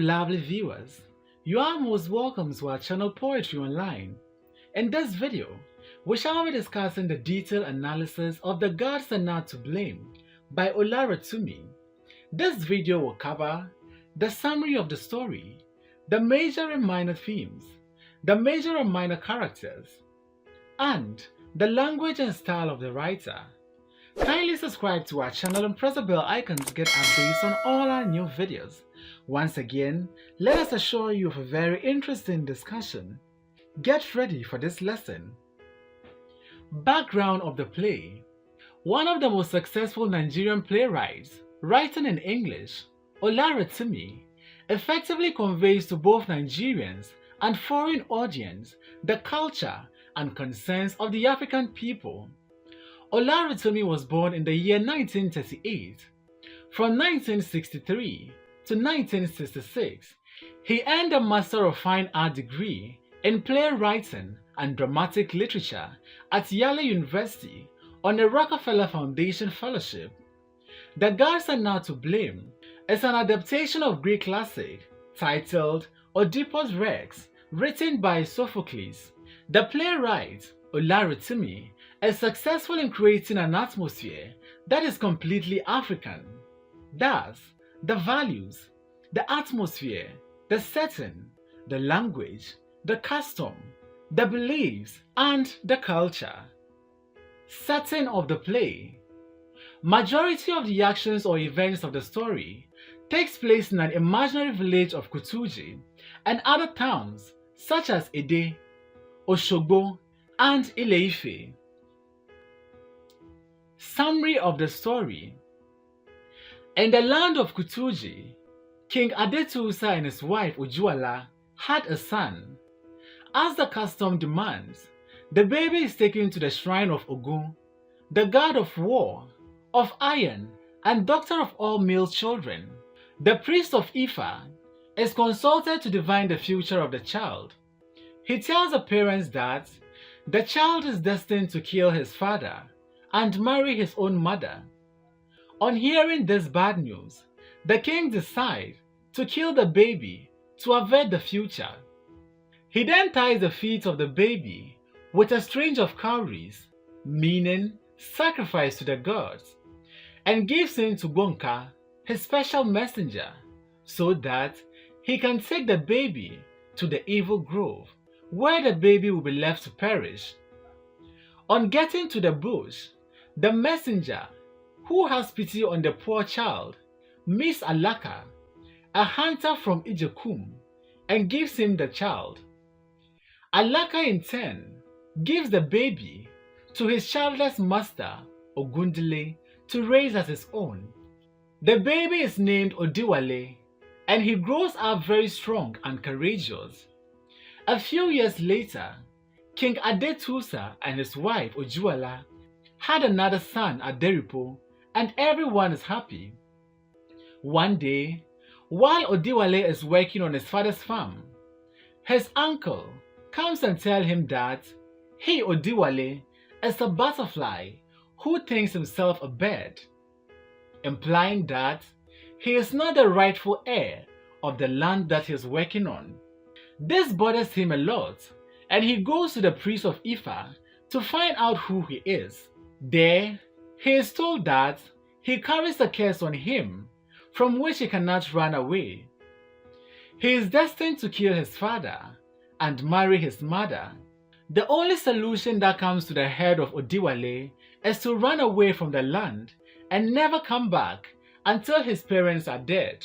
lovely viewers, you are most welcome to our channel Poetry Online. In this video, we shall be discussing the detailed analysis of The Gods Are Not to Blame by rotimi. This video will cover the summary of the story, the major and minor themes, the major and minor characters, and the language and style of the writer. Kindly subscribe to our channel and press the bell icon to get updates on all our new videos. Once again, let us assure you of a very interesting discussion. Get ready for this lesson. Background of the play. One of the most successful Nigerian playwrights, writing in English, rotimi, effectively conveys to both Nigerians and foreign audience the culture and concerns of the African people. rotimi was born in the year 1938. From 1963 to 1966, he earned a Master of Fine Art degree in playwriting and dramatic literature at Yale University on a Rockefeller Foundation Fellowship. The Gods Are Not to Blame is an adaptation of Greek classic titled Oedipus Rex, written by Sophocles. The playwright, rotimi, is successful in creating an atmosphere that is completely African. Thus, the values, the atmosphere, the setting, the language, the custom, the beliefs, and the culture. Setting of the play. Majority of the actions or events of the story takes place in an imaginary village of Kutuji and other towns such as Ede, Oshogbo, and Ile-Ife. Summary of the story. In the land of Kutuji, King Adetusa and his wife Ujuala had a son. As the custom demands, the baby is taken to the shrine of Ogun, the god of war, of iron, and doctor of all male children. The priest of Ifa is consulted to divine the future of the child. He tells the parents that the child is destined to kill his father and marry his own mother. On hearing this bad news, the king decides to kill the baby to avert the future. He then ties the feet of the baby with a string of cowries, meaning sacrifice to the gods, and gives him to Gonka, his special messenger, so that he can take the baby to the evil grove, where the baby will be left to perish. On getting to the bush, the messenger, who has pity on the poor child, meets Alaka, a hunter from Ijekum, and gives him the child. Alaka in turn gives the baby to his childless master, Ogundele, to raise as his own. The baby is named Odiwale, and he grows up very strong and courageous. A few years later, King Adetusa and his wife Ojuala had another son, Aderipo, and everyone is happy. One day, while Odiwale is working on his father's farm, his uncle comes and tells him that he, Odiwale, is a butterfly who thinks himself a bird, implying that he is not the rightful heir of the land that he is working on. This bothers him a lot, and he goes to the priest of Ifa to find out who he is. There, he is told that he carries a curse on him from which he cannot run away. He is destined to kill his father and marry his mother. The only solution that comes to the head of Odiwale is to run away from the land and never come back until his parents are dead.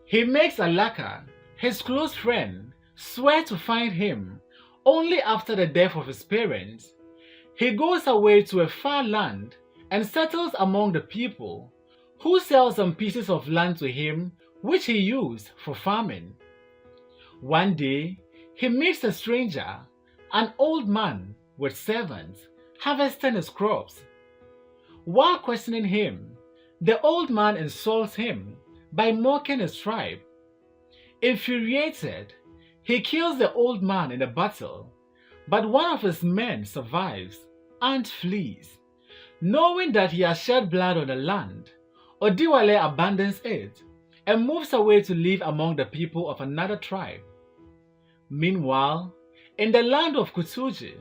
He makes Alaka, his close friend, swear to find him only after the death of his parents. He goes away to a far land and settles among the people, who sell some pieces of land to him which he used for farming. One day, he meets a stranger, an old man with servants, harvesting his crops. While questioning him, the old man insults him by mocking his tribe. Infuriated, he kills the old man in a battle, but one of his men survives and flees. Knowing that he has shed blood on the land, Odiwale abandons it and moves away to live among the people of another tribe. Meanwhile, in the land of Kutuji,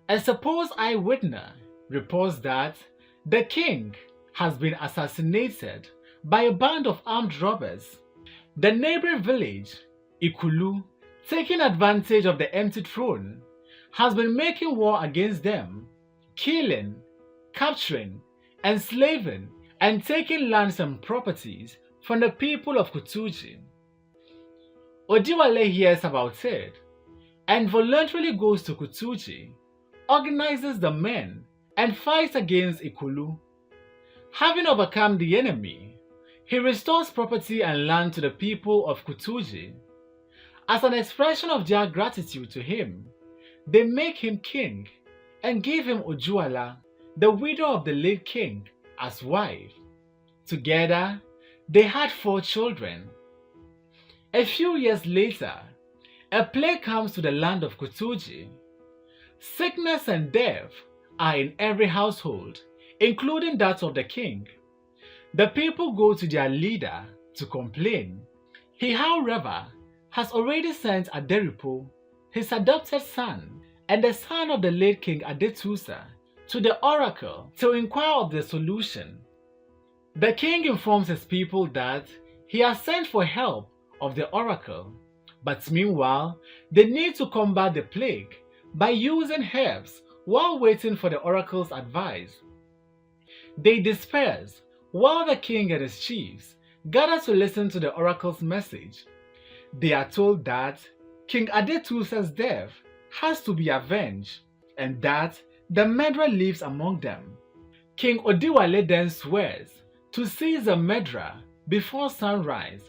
a supposed eyewitness reports that the king has been assassinated by a band of armed robbers. The neighboring village, Ikulu, taking advantage of the empty throne, has been making war against them, killing, capturing, enslaving, and taking lands and properties from the people of Kutuji. Odiwale hears about it and voluntarily goes to Kutuji, organizes the men, and fights against Ikulu. Having overcome the enemy, he restores property and land to the people of Kutuji. As an expression of their gratitude to him, they make him king and give him Ojuala, the widow of the late king, as wife. Together, they had 4 children. A few years later, a plague comes to the land of Kutuji. Sickness and death are in every household, including that of the king. The people go to their leader to complain. He, however, has already sent Aderipo, his adopted son, and the son of the late King Adetusa, to the oracle to inquire of the solution. The king informs his people that he has sent for help of the oracle, but meanwhile, they need to combat the plague by using herbs while waiting for the oracle's advice. They disperse while the king and his chiefs gather to listen to the oracle's message. They are told that King Adetusa's death has to be avenged and that the murderer lives among them. King Odiwale then swears to seize the murderer before sunrise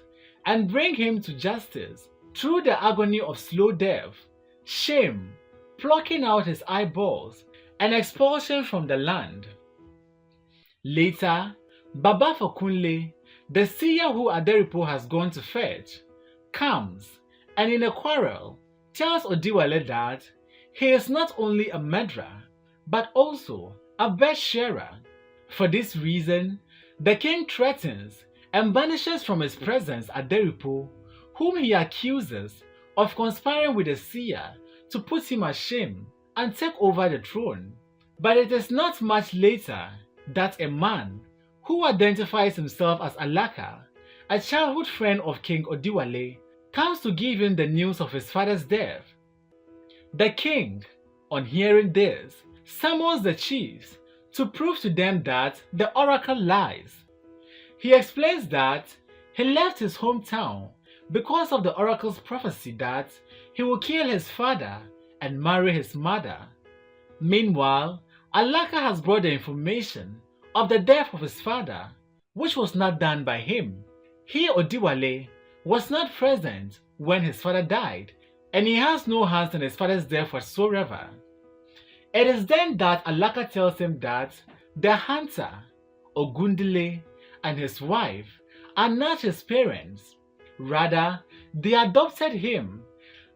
and bring him to justice through the agony of slow death, shame, plucking out his eyeballs, and expulsion from the land. Later, Baba Fokunle, the seer who Aderipo has gone to fetch, comes and in a quarrel tells Odiwale that he is not only a murderer but also a bed sharer. For this reason, the king threatens and banishes from his presence Aderipo, whom he accuses of conspiring with the seer to put him to shame and take over the throne. But it is not much later that a man who identifies himself as Alaka, a childhood friend of King Odiwale, comes to give him the news of his father's death. The king, on hearing this, summons the chiefs to prove to them that the oracle lies. He explains that he left his hometown because of the oracle's prophecy that he will kill his father and marry his mother. Meanwhile, Alaka has brought the information of the death of his father, which was not done by him. He, Odiwale, was not present when his father died, and he has no hands in his father's death whatsoever. It is then that Alaka tells him that the hunter, Ogundile, and his wife are not his parents. Rather, they adopted him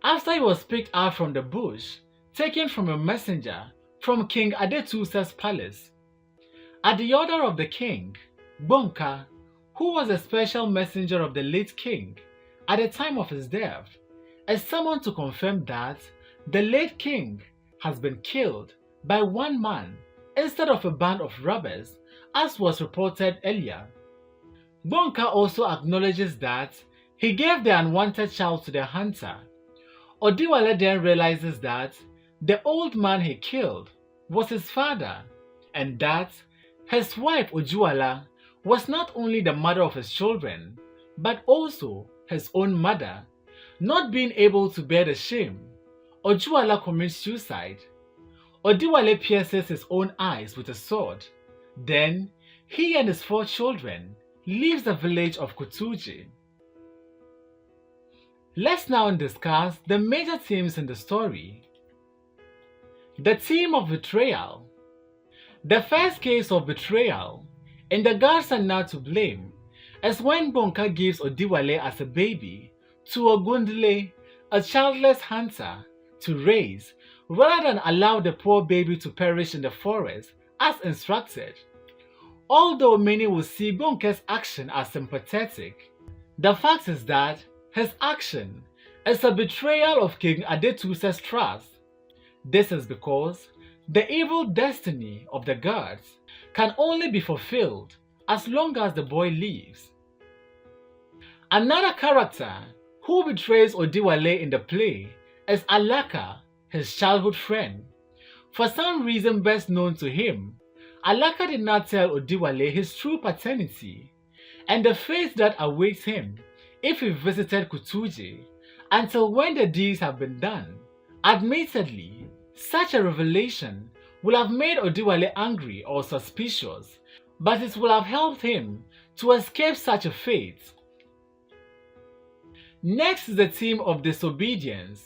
after he was picked out from the bush, taken from a messenger from King Adetusa's palace. At the order of the king, Bonka, who was a special messenger of the late king at the time of his death, is summoned to confirm that the late king has been killed by one man instead of a band of robbers, as was reported earlier. Bonka also acknowledges that he gave the unwanted child to the hunter. Odiwale then realizes that the old man he killed was his father, and that his wife Ojuala was not only the mother of his children, but also his own mother. Not being able to bear the shame, Ojuala commits suicide. Odiwale pierces his own eyes with a sword. Then, he and his 4 children leaves the village of Kutuji. Let's now discuss the major themes in the story. The theme of betrayal. The first case of betrayal, and the gods are not to blame, is when Bonka gives Odiwale as a baby to Ogundile, a childless hunter, to raise, rather than allow the poor baby to perish in the forest as instructed. Although many will see Bonka's action as sympathetic, The fact is that his action is a betrayal of King Adetusa's trust. This is because the evil destiny of the gods can only be fulfilled as long as the boy lives. Another character who betrays Odiwale in the play is Alaka, his childhood friend. For some reason best known to him, Alaka did not tell Odiwale his true paternity and the fate that awaits him if he visited Kutuji until when the deeds have been done. Admittedly, such a revelation will have made Odiwale angry or suspicious, but it will have helped him to escape such a fate. Next is the theme of disobedience.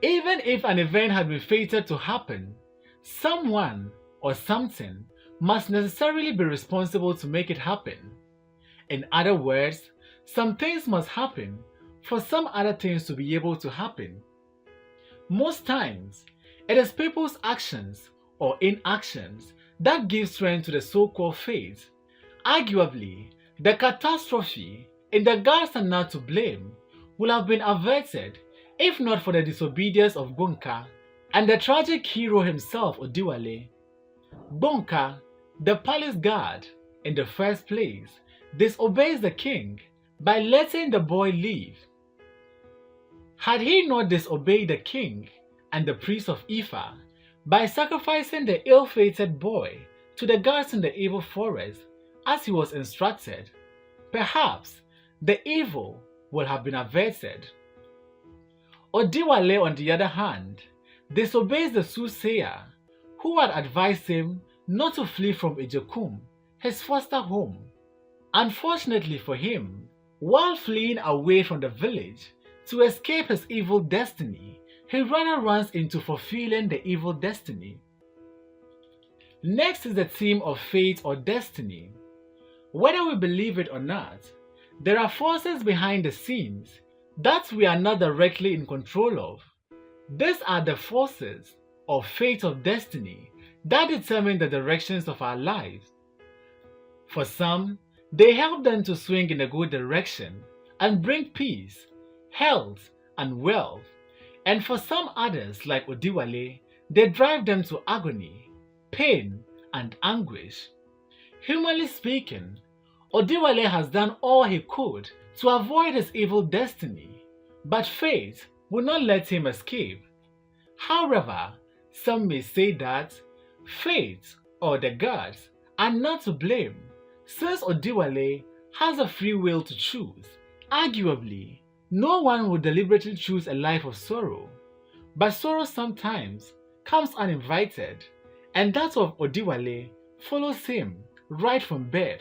Even if an event had been fated to happen, someone or something must necessarily be responsible to make it happen. In other words, some things must happen for some other things to be able to happen. Most times, it is people's actions or inactions that give strength to the so-called fate. Arguably, the catastrophe in the gods are not to blame would have been averted if not for the disobedience of Bonka and the tragic hero himself, Odiwale. Bonka, the palace guard, in the first place, disobeys the king by letting the boy leave. Had he not disobeyed the king and the priest of Ifa by sacrificing the ill-fated boy to the guards in the evil forest as he was instructed, perhaps the evil would have been averted. Odiwale, on the other hand, disobeys the soothsayer who had advised him not to flee from Ijekum, his foster home. Unfortunately for him, while fleeing away from the village to escape his evil destiny, he rather runs into fulfilling the evil destiny. Next is the theme of fate or destiny. Whether we believe it or not, there are forces behind the scenes that we are not directly in control of. These are the forces of fate or destiny that determine the directions of our lives. For some, they help them to swing in a good direction and bring peace, health, and wealth. And for some others, like Odiwale, they drive them to agony, pain, and anguish. Humanly speaking, Odiwale has done all he could to avoid his evil destiny, but fate will not let him escape. However, some may say that fate or the gods are not to blame, since Odiwale has a free will to choose. Arguably, no one would deliberately choose a life of sorrow, but sorrow sometimes comes uninvited, and that of Odiwale follows him right from birth.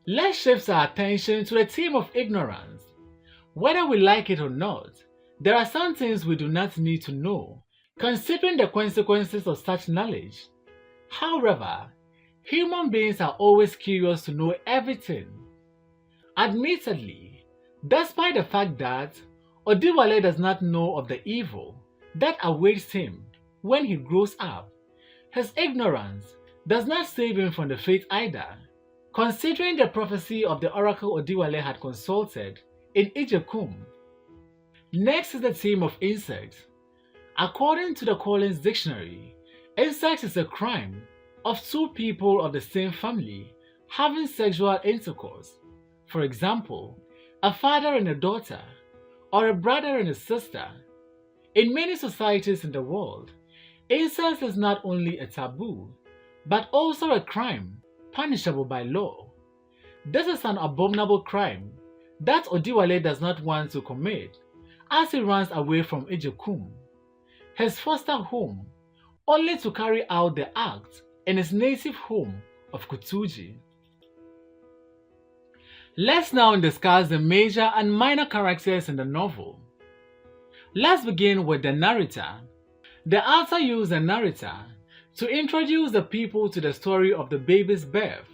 Let's shift our attention to the theme of ignorance. Whether we like it or not, there are some things we do not need to know, considering the consequences of such knowledge. However, human beings are always curious to know everything. Admittedly, despite the fact that Odiwale does not know of the evil that awaits him when he grows up, his ignorance does not save him from the fate either, considering the prophecy of the oracle Odiwale had consulted in Ijekum. Next is the theme of incest. According to the Collins Dictionary, incest is a crime of two people of the same family having sexual intercourse. For example, a father and a daughter, or a brother and a sister. In many societies in the world, incest is not only a taboo, but also a crime punishable by law. This is an abominable crime that Odiwale does not want to commit as he runs away from Ijekum, his foster home, only to carry out the act in his native home of Kutuji. Let's now discuss the major and minor characters in the novel. Let's begin with the narrator. The author used the narrator to introduce the people to the story of the baby's birth,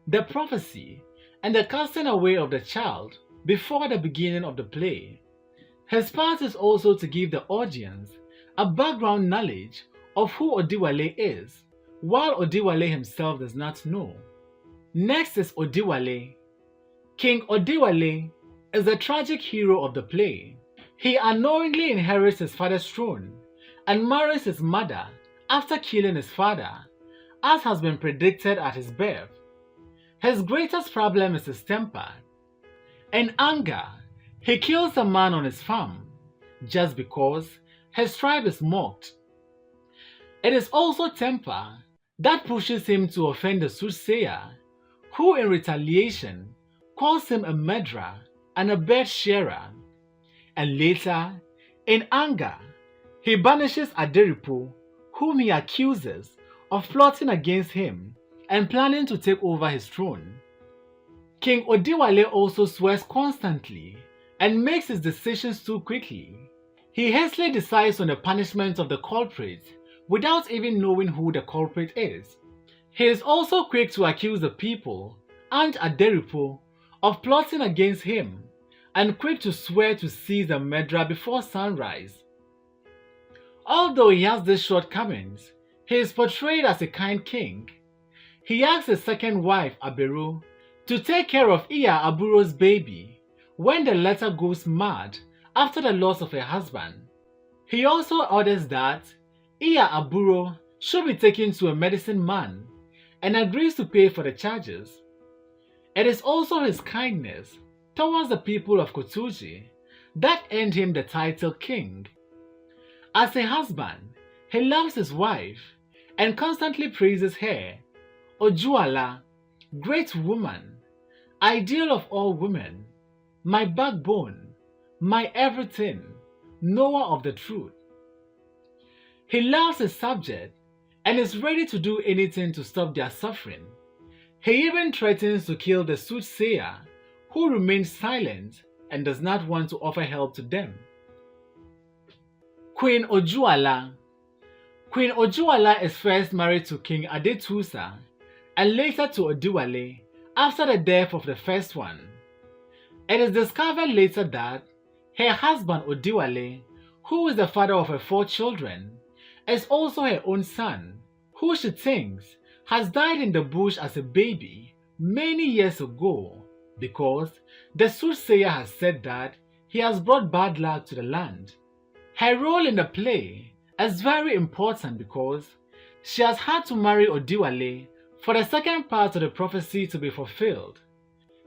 the prophecy, and the casting away of the child before the beginning of the play. His part is also to give the audience a background knowledge of who Odiwale is, while Odiwale himself does not know. Next is Odiwale. King Odiwale is the tragic hero of the play. He unknowingly inherits his father's throne and marries his mother after killing his father, as has been predicted at his birth. His greatest problem is his temper. In anger, he kills a man on his farm just because his tribe is mocked. It is also temper that pushes him to offend the soothsayer, who in retaliation calls him a murderer and a bed sharer. And later, in anger, he banishes Aderipo, whom he accuses of plotting against him and planning to take over his throne. King Odiwale also swears constantly and makes his decisions too quickly. He hastily decides on the punishment of the culprit without even knowing who the culprit is. He is also quick to accuse the people and Aderipo of plotting against him and quick to swear to seize the murderer before sunrise. Although he has these shortcomings, he is portrayed as a kind king. He asks his second wife, Aberu, to take care of Iya Aburo's baby when the latter goes mad after the loss of her husband. He also orders that Iya Aburo should be taken to a medicine man and agrees to pay for the charges. It is also his kindness towards the people of Kotuji that earned him the title king. As a husband, he loves his wife and constantly praises her, Ojuala, great woman, ideal of all women, my backbone, my everything, knower of the truth. He loves his subject and is ready to do anything to stop their suffering. He even threatens to kill the soothsayer, who remains silent and does not want to offer help to them. Queen Ojuala. Queen Ojuala is first married to King Adetusa and later to Odiwale after the death of the first one. It is discovered later that her husband Odiwale, who is the father of her 4 children, is also her own son, who she thinks has died in the bush as a baby many years ago because the soothsayer has said that he has brought bad luck to the land. Her role in the play is very important because she has had to marry Odiwale for the second part of the prophecy to be fulfilled.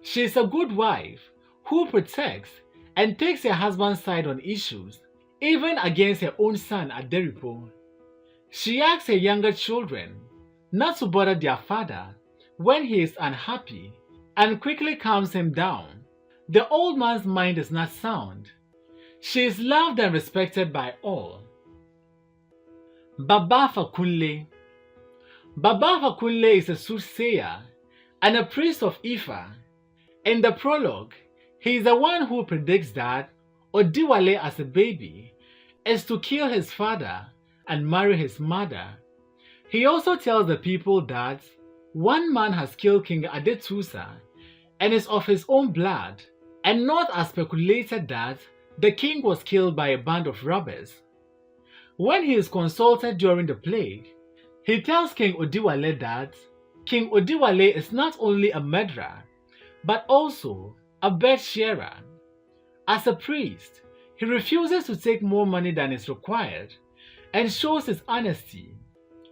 She is a good wife who protects and takes her husband's side on issues, even against her own son Aderipo. She asks her younger children not to bother their father when he is unhappy and quickly calms him down. The old man's mind is not sound. She is loved and respected by all. Baba Fakunle. Baba Fakunle is a soothsayer and a priest of Ifa. In the prologue, he is the one who predicts that Odiwale as a baby is to kill his father and marry his mother. He also tells the people that one man has killed King Adetusa and is of his own blood, and not as speculated that the king was killed by a band of robbers. When he is consulted during the plague, he tells King Odiwale that King Odiwale is not only a murderer, but also a bed sharer. As a priest, he refuses to take more money than is required and shows his honesty.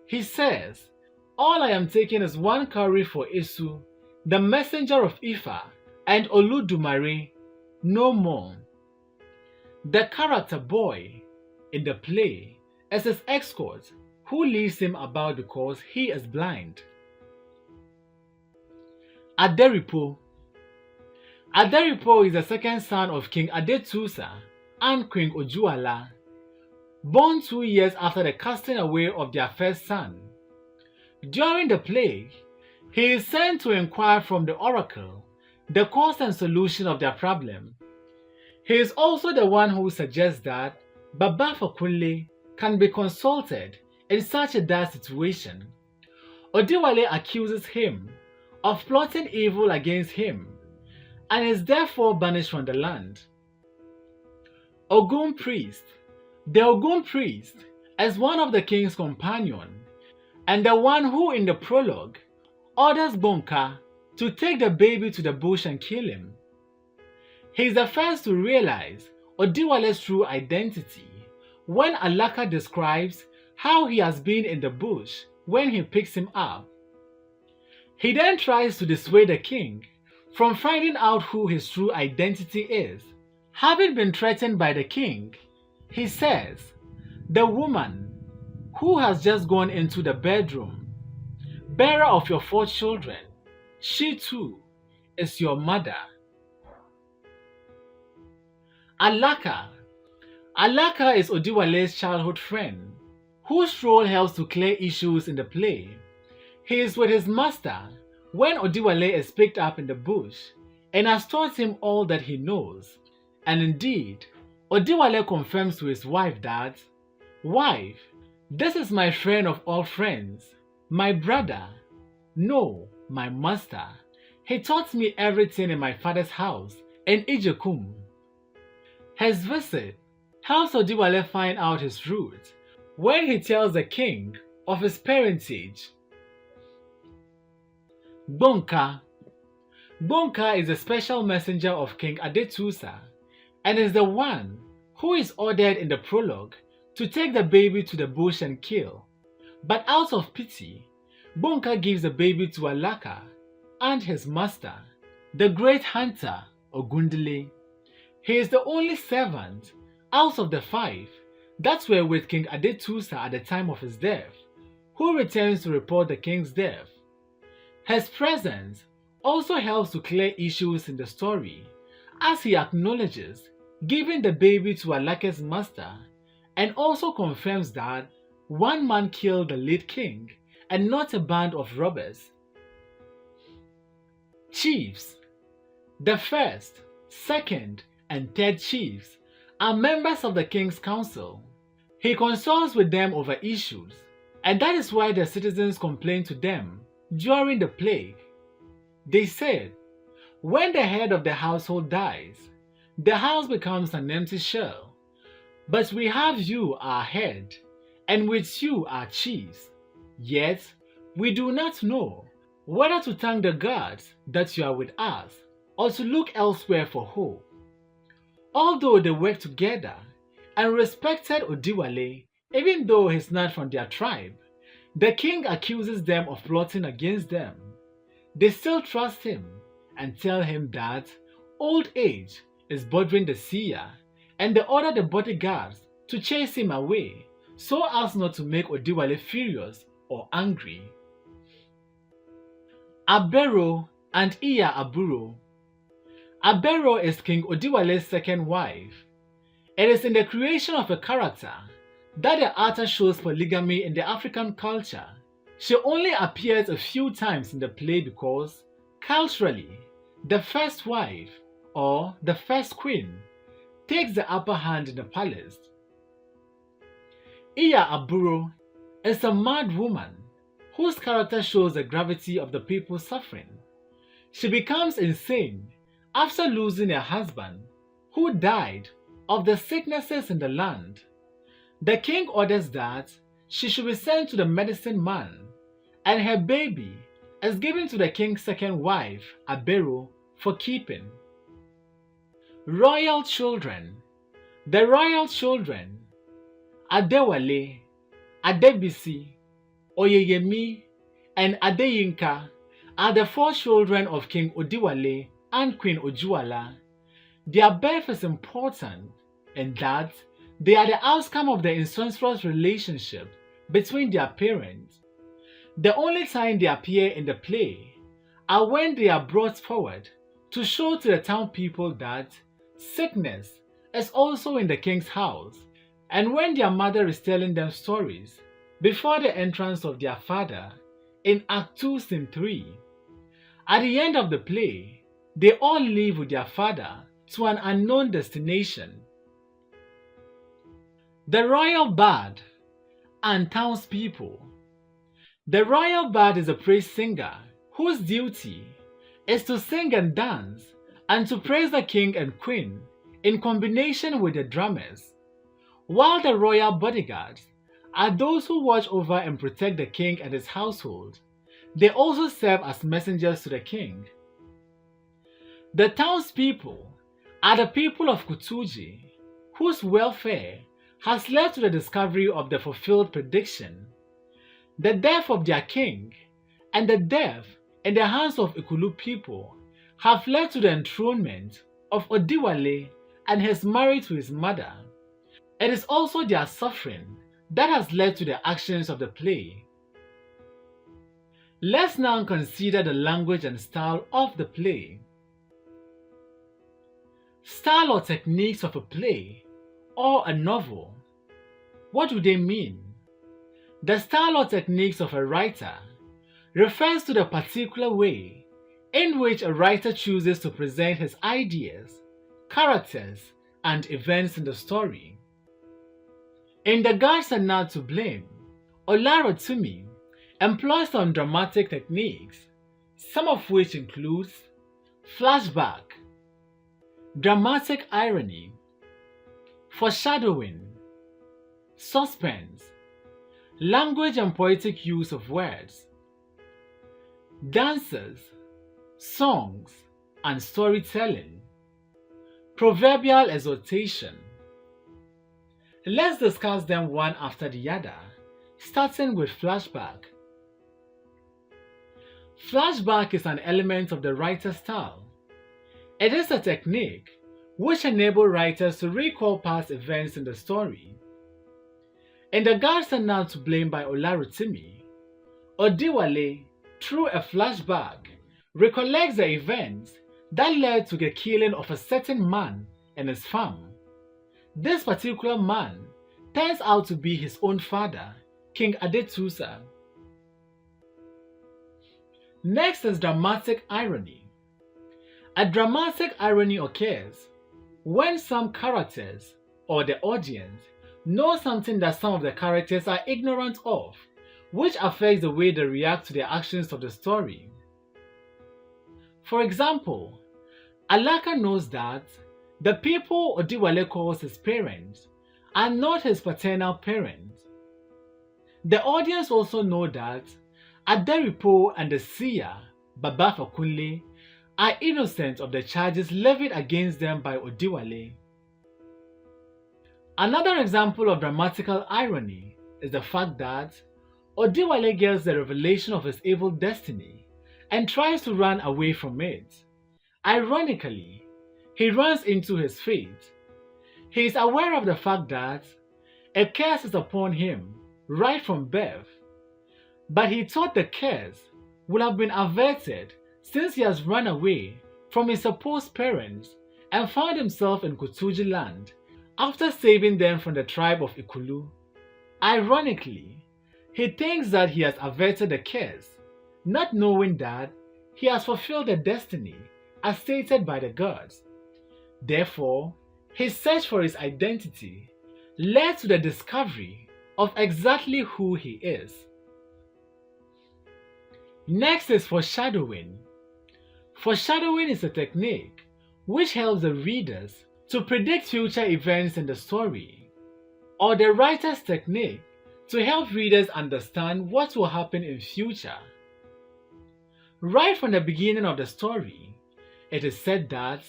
He says, "All I am taking is 1 cowrie for Esu, the messenger of Ifa, and Oludumare, no more." The character boy in the play is his escort, who leads him about because he is blind. Aderipo. Aderipo is the second son of King Adetusa and Queen Ojuala, born 2 years after the casting away of their first son. During the plague, he is sent to inquire from the oracle the cause and solution of their problem. He is also the one who suggests that Baba Fakunle can be consulted in such a dire situation. Odiwale accuses him of plotting evil against him and is therefore banished from the land. Ogun priest. The Ogun priest is one of the king's companions and the one who in the prologue orders Bonka to take the baby to the bush and kill him. He is the first to realize Odiwale's true identity when Alaka describes how he has been in the bush when he picks him up. He then tries to dissuade the king from finding out who his true identity is. Having been threatened by the king, he says, "The woman who has just gone into the bedroom, bearer of your 4 children, she too is your mother." Alaka. Alaka is Odiwale's childhood friend, whose role helps to clear issues in the play. He is with his master when Odiwale is picked up in the bush and has taught him all that he knows. And indeed, Odiwale confirms to his wife that, "Wife, this is my friend of all friends, my brother, no, my master. He taught me everything in my father's house in Ijekum." His visit helps Odiwale find out his roots when he tells the king of his parentage. Gbonka. Gbonka is a special messenger of King Adetusa and is the one who is ordered in the prologue to take the baby to the bush and kill. But out of pity, Gbonka gives the baby to Alaka and his master, the great hunter Ogundele. He is the only servant out of the 5 that were with King Adetusa at the time of his death, who returns to report the king's death. His presence also helps to clear issues in the story, as he acknowledges giving the baby to Alaka's master and also confirms that one man killed the late king and not a band of robbers. Chiefs. The first, second, and third chiefs are members of the king's council. He consults with them over issues, and that is why the citizens complained to them during the plague. They said, "When the head of the household dies, the house becomes an empty shell. But we have you, our head, and with you, our chiefs. Yet we do not know whether to thank the gods that you are with us or to look elsewhere for hope." Although they worked together and respected Odiwale, even though he's not from their tribe, the king accuses them of plotting against them. They still trust him and tell him that old age is bothering the seer, and they order the bodyguards to chase him away so as not to make Odiwale furious or angry. Abero and Iya Aburo. Abero is King Odiwale's second wife. It is in the creation of a character that the author shows polygamy in the African culture. She only appears a few times in the play because, culturally, the first wife, or the first queen, takes the upper hand in the palace. Iya Aburo is a mad woman whose character shows the gravity of the people suffering. She becomes insane after losing a husband who died of the sicknesses in the land. The king orders that she should be sent to the medicine man, and her baby is given to the king's second wife, Abero, for keeping. Royal children. The royal children, Adewale, Adebisi, Oyeyemi, and Adeyinka, are the 4 children of King Odiwale and Queen Ojuala. Their birth is important in that they are the outcome of the incestuous relationship between their parents. The only time they appear in the play are when they are brought forward to show to the town people that sickness is also in the king's house, and when their mother is telling them stories before the entrance of their father in Act 2, Scene 3. At the end of the play, they all leave with their father to an unknown destination. The royal bard and townspeople. The royal bard is a praise singer whose duty is to sing and dance and to praise the king and queen in combination with the drummers, while the royal bodyguards are those who watch over and protect the king and his household. They also serve as messengers to the king. The townspeople are the people of Kutuji, whose welfare has led to the discovery of the fulfilled prediction. The death of their king and the death in the hands of Ikulu people have led to the enthronement of Odiwale and his marriage to his mother. It is also their suffering that has led to the actions of the play. Let's now consider the language and style of the play. Style or techniques of a play or a novel. What do they mean? The style or techniques of a writer refers to the particular way in which a writer chooses to present his ideas, characters, and events in the story. In The Gods Are Not to Blame, rotimi employs some dramatic techniques, some of which includes flashback, dramatic irony, foreshadowing, suspense, language and poetic use of words, dances, songs, and storytelling, proverbial exhortation. Let's discuss them one after the other, starting with flashback. Flashback is an element of the writer's style. It is a technique which enables writers to recall past events in the story. In The Gods Are Not to Blame by Rotimi, Odiwale, through a flashback, recollects the events that led to the killing of a certain man and his farm. This particular man turns out to be his own father, King Adetusa. Next is dramatic irony. A dramatic irony occurs when some characters or the audience know something that some of the characters are ignorant of, which affects the way they react to the actions of the story. For example, Alaka knows that the people Odiwale calls his parents are not his paternal parents. The audience also know that Aderipo and the seer, Baba Fakunle, are innocent of the charges levied against them by Odiwale. Another example of dramatical irony is the fact that Odiwale gets the revelation of his evil destiny and tries to run away from it. Ironically, he runs into his fate. He is aware of the fact that a curse is upon him right from birth, but he thought the curse would have been averted since he has run away from his supposed parents and found himself in Kutuji land after saving them from the tribe of Ikulu. Ironically, he thinks that he has averted the curse, not knowing that he has fulfilled the destiny as stated by the gods. Therefore, his search for his identity led to the discovery of exactly who he is. Next is foreshadowing. Foreshadowing is a technique which helps the readers to predict future events in the story, or the writer's technique to help readers understand what will happen in future. Right from the beginning of the story, it is said that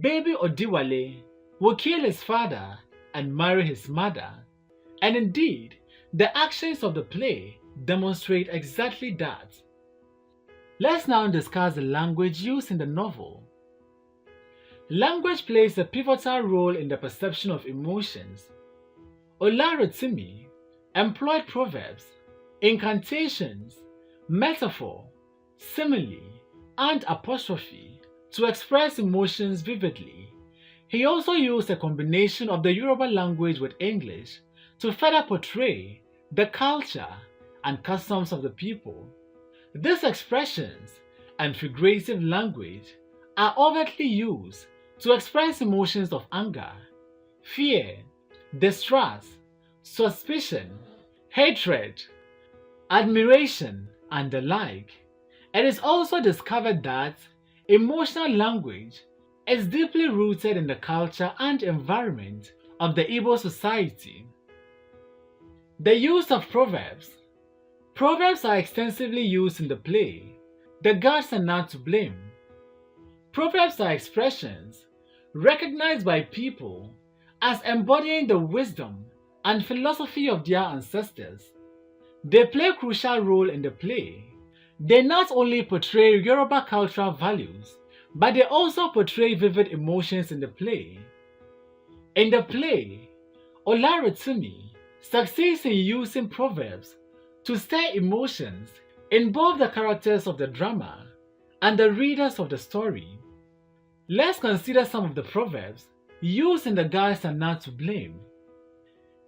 baby Odiwale will kill his father and marry his mother, and indeed, the actions of the play demonstrate exactly that. Let's now discuss the language used in the novel. Language plays a pivotal role in the perception of emotions. Rotimi employed proverbs, incantations, metaphor, simile, and apostrophe to express emotions vividly. He also used a combination of the Yoruba language with English to further portray the culture and customs of the people. These expressions and figurative language are overtly used to express emotions of anger, fear, distrust, suspicion, hatred, admiration, and the like. It is also discovered that emotional language is deeply rooted in the culture and environment of the Igbo society. The use of proverbs. Proverbs are extensively used in the play. The gods are not to blame. Proverbs are expressions recognized by people as embodying the wisdom and philosophy of their ancestors. They play a crucial role in the play. They not only portray Yoruba cultural values, but they also portray vivid emotions in the play. In the play, rotimi succeeds in using proverbs to stir emotions in both the characters of the drama and the readers of the story. Let's consider some of the proverbs used in the guys are not to blame.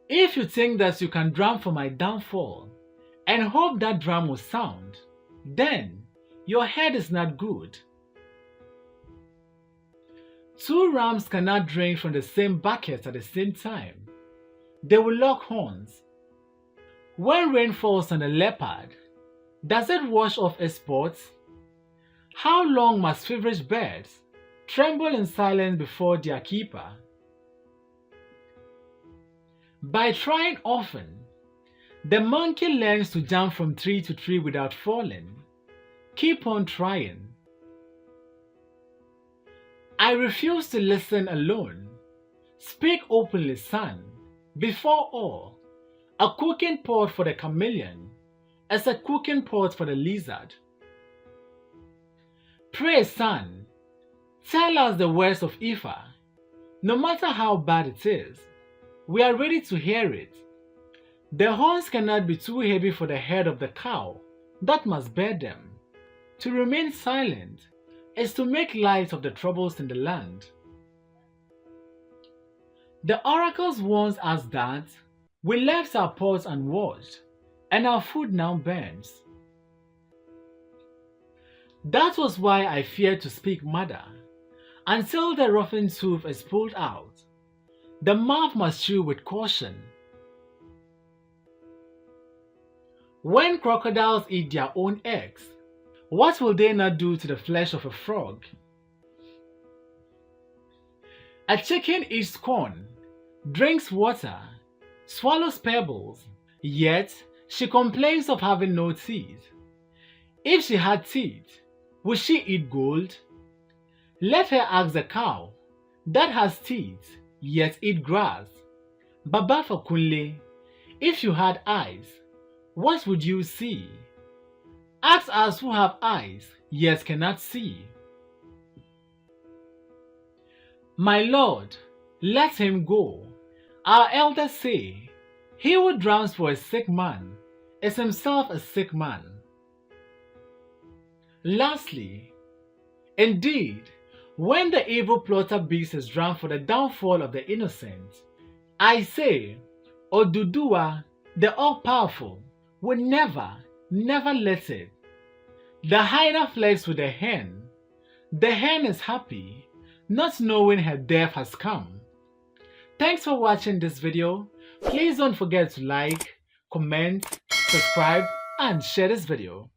If you think that you can drum for my downfall and hope that drum will sound, then your head is not good. Two rams cannot drink from the same bucket at the same time. They will lock horns. When rain falls on a leopard, does it wash off its spots? How long must feverish birds tremble in silence before their keeper? By trying often, the monkey learns to jump from tree to tree without falling. Keep on trying. I refuse to listen alone. Speak openly, son. Before all, a cooking pot for the chameleon is a cooking pot for the lizard. Pray, son, tell us the words of Ifa. No matter how bad it is, we are ready to hear it. The horns cannot be too heavy for the head of the cow that must bear them. To remain silent is to make light of the troubles in the land. The oracles warns us that we left our pots unwashed and our food now burns. That was why I feared to speak mother. Until the rotten tooth is pulled out, the mouth must chew with caution. When crocodiles eat their own eggs, what will they not do to the flesh of a frog? A chicken eats corn, drinks water, swallows pebbles, yet she complains of having no teeth. If she had teeth, would she eat gold? Let her ask the cow that has teeth, yet eat grass. Baba for Kunle, if you had eyes, what would you see? Ask us who have eyes, yet cannot see. My Lord, let him go. Our elders say, he who drowns for a sick man is himself a sick man. Lastly, indeed, when the evil plotter beats his drum for the downfall of the innocent, I say, Oduduwa, the all-powerful, will never let it. The hyena flirts with the hen. The hen is happy, not knowing her death has come. Thanks for watching this video. Please don't forget to like, comment, subscribe, and share this video.